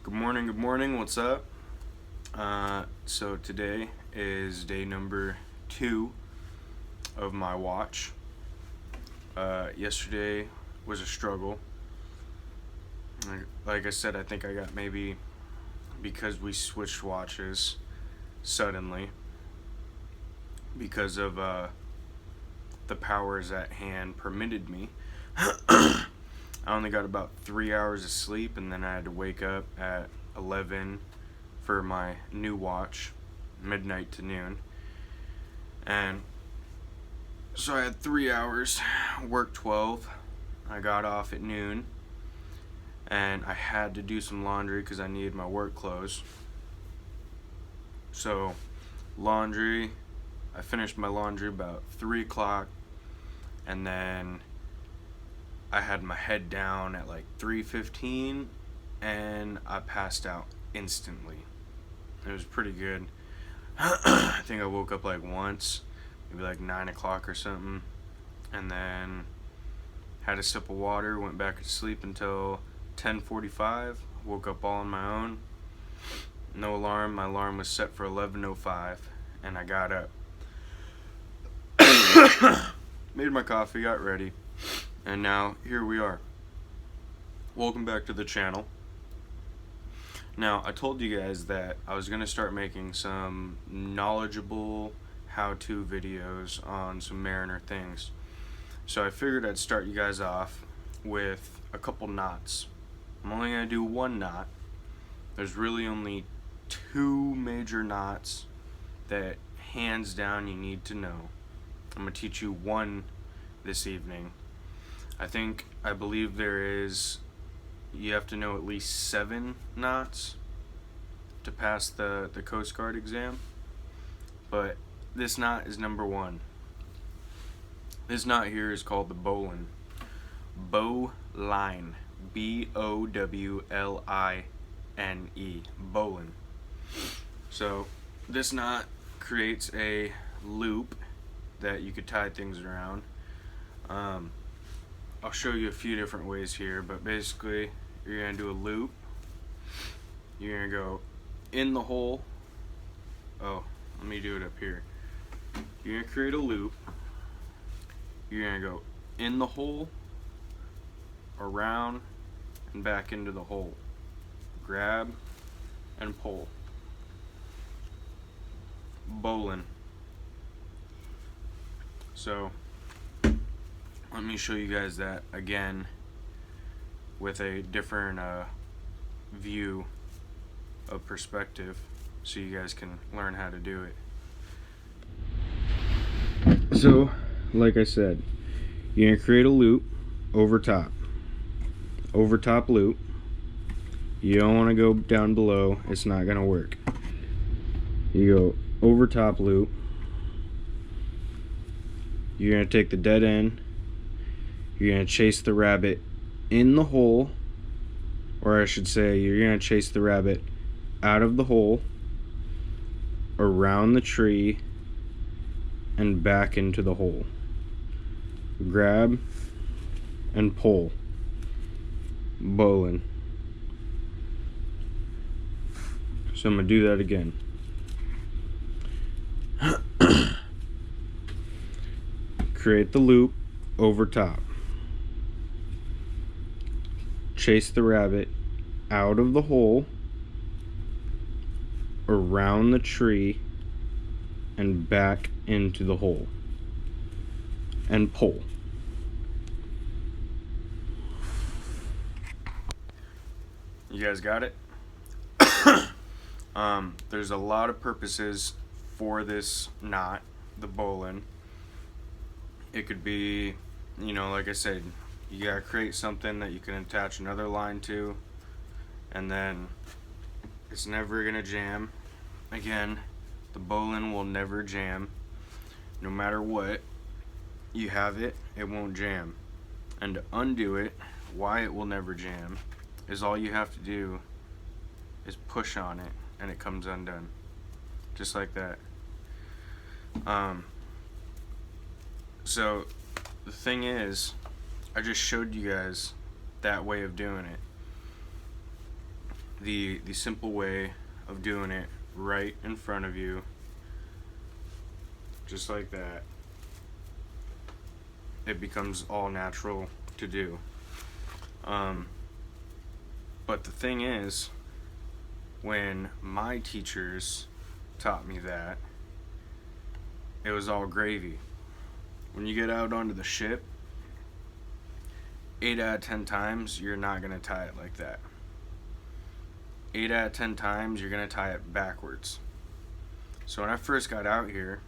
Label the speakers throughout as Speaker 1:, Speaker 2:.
Speaker 1: Good morning, what's up? So today is day number 2 of my watch. Yesterday was a struggle. Like I said, I think I got maybe, because we switched watches suddenly, because of the powers at hand permitted me. I only got about 3 hours of sleep, and then I had to wake up at 11 for my new watch, midnight to noon. And so I had 3 hours, worked 12. I got off at noon, and I had to do some laundry because I needed my work clothes. So, laundry, I finished my laundry about 3 o'clock, and then I had my head down at like 3:15, and I passed out instantly. It was pretty good. I think I woke up like once, maybe like 9 o'clock or something, and then had a sip of water, went back to sleep until 10:45, woke up all on my own. No alarm, my alarm was set for 11:05, and I got up. Made my coffee, got ready, and now here we are. Welcome back to the channel. Now, I told you guys that I was going to start making some knowledgeable how-to videos on some mariner things. So I figured I'd start you guys off with a couple knots. I'm only going to do one knot. There's really only 2 major knots that hands down you need to know. I'm going to teach you one this evening. I believe you have to know at least 7 knots to pass the Coast Guard exam. But this knot is number 1. This knot here is called the bowline. Bowline. B-O-W-L-I-N-E. Bowline. So this knot creates a loop that you could tie things around. I'll show you a few different ways here, but basically you're going to do a loop. You're going to go in the hole. Oh, let me do it up here. You're going to create a loop. You're going to go in the hole, around, and back into the hole. Grab and pull. Bowline. So let me show you guys that again with a different view of perspective so you guys can learn how to do it. So, like I said, you're going to create a loop over top loop. You don't want to go down below, it's not going to work. You go over top loop. You're going to take the dead end. You're going to chase the rabbit in the hole, or I should say you're going to chase the rabbit out of the hole, around the tree, and back into the hole. Grab and pull. Bowline. So I'm going to do that again. Create the loop over top. Chase the rabbit out of the hole, around the tree, and back into the hole. And pull. You guys got it? There's a lot of purposes for this knot, the bowline. It could be, like I said, you gotta create something that you can attach another line to, and then it's never gonna jam. Again, the bowline will never jam. No matter what you have it won't jam. And to undo it, why it will never jam, is all you have to do is push on it and it comes undone. Just like that. So the thing is, I just showed you guys that way of doing it. the simple way of doing it right in front of you, just like that, it becomes all natural to do. But the thing is, when my teachers taught me that, it was all gravy. When you get out onto the ship, 8 out of 10 times you're not going to tie it like that. 8 out of 10 times you're going to tie it backwards. So when I first got out here,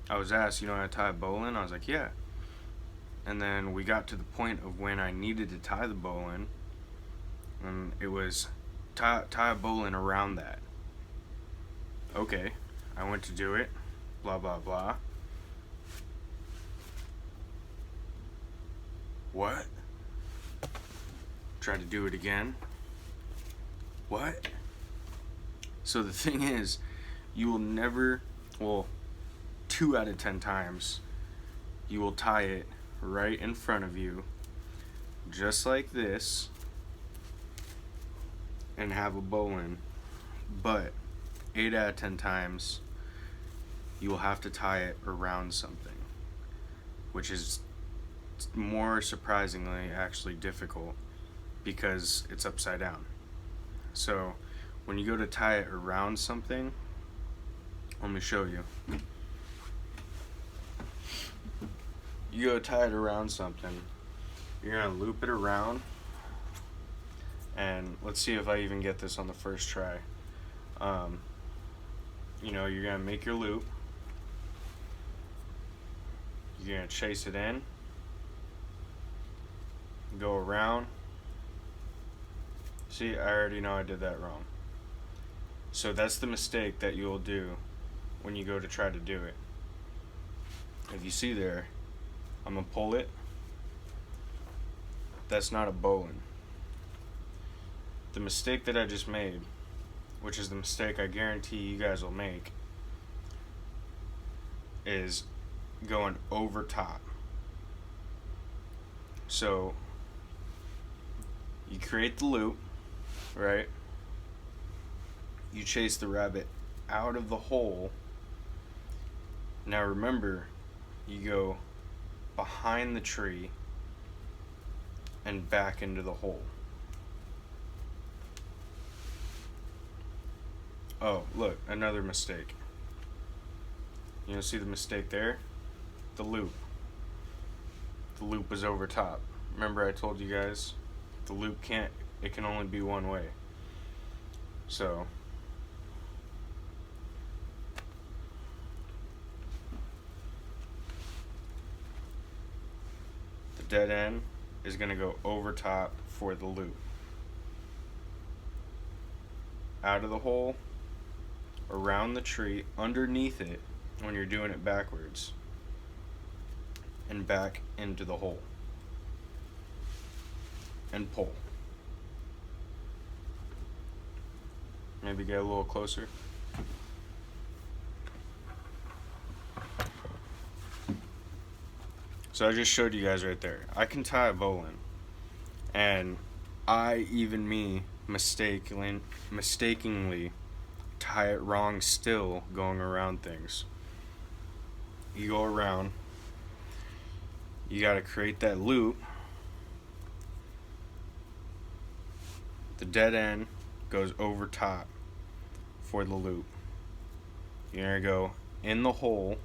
Speaker 1: I was asked, you know how to tie a bowline? I was like, yeah. And then we got to the point of when I needed to tie the bowline, and it was tie a bowline around that. Okay, I went to do it, blah blah blah. What? Tried to do it again. What? So the thing is, you will never, well, 2 out of 10 times, you will tie it right in front of you, just like this, and have a bowline. But 8 out of 10 times, you will have to tie it around something, which is more surprisingly actually difficult because it's upside down. So when you go to tie it around something, let me show you. You go tie it around something, you're gonna loop it around, and let's see if I even get this on the first try. You know, you're gonna make your loop, you're gonna chase it in, go around. See, I already know I did that wrong. So that's the mistake that you'll do when you go to try to do it. If you see there, I'm gonna pull it. That's not a bowline. The mistake that I just made, which is the mistake I guarantee you guys will make, is going over top. So you create the loop, right? You chase the rabbit out of the hole. Now remember, you go behind the tree and back into the hole. Oh, look, another mistake. You know, see the mistake there? The loop. The loop is over top. Remember I told you guys, the loop it can only be one way. So, the dead end is gonna go over top for the loop. Out of the hole, around the tree, underneath it when you're doing it backwards, and back into the hole. And pull. Maybe get a little closer. So I just showed you guys right there. I can tie a bowline, and mistakenly tie it wrong still going around things. You go around, you gotta create that loop. The dead end goes over top for the loop. You're gonna go in the hole,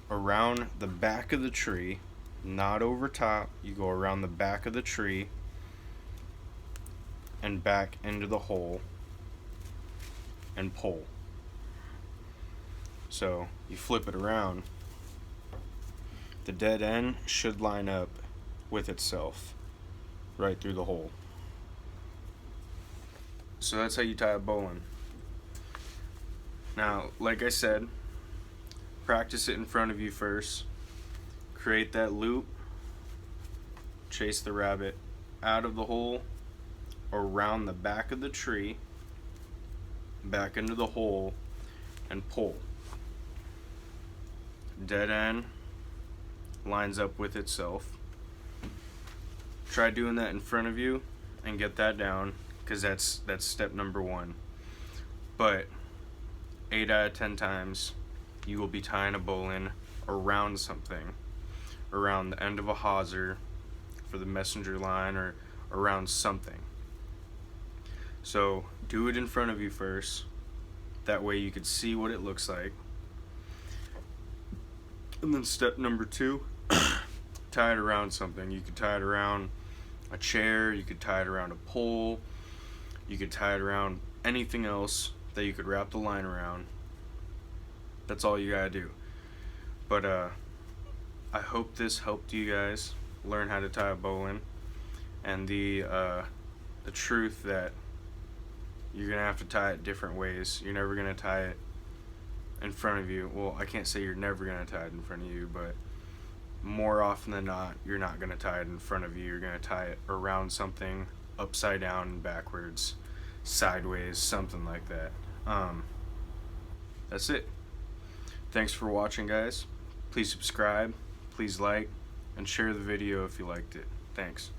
Speaker 1: around the back of the tree, not over top. You go around the back of the tree and back into the hole and pull. So you flip it around. The dead end should line up with itself right through the hole. So that's how you tie a bowline. Now, like I said, practice it in front of you first. Create that loop. Chase the rabbit out of the hole, around the back of the tree, back into the hole, and pull. Dead end lines up with itself. Try doing that in front of you and get that down. because that's step number one. But 8 out of 10 times you will be tying a bowline around something, around the end of a hawser for the messenger line, or around something. So do it in front of you first, that way you could see what it looks like. And then step number two, tie it around something. You could tie it around a chair, you could tie it around a pole, you could tie it around anything else that you could wrap the line around. That's all you gotta do. But I hope this helped you guys learn how to tie a bowline, and the truth that you're gonna have to tie it different ways. You're never gonna tie it in front of you. Well, I can't say you're never gonna tie it in front of you, but more often than not, you're not gonna tie it in front of you. You're gonna tie it around something, upside down, backwards, sideways, something like that. That's it. Thanks for watching, guys. Please subscribe, please like, and share the video if you liked it. Thanks.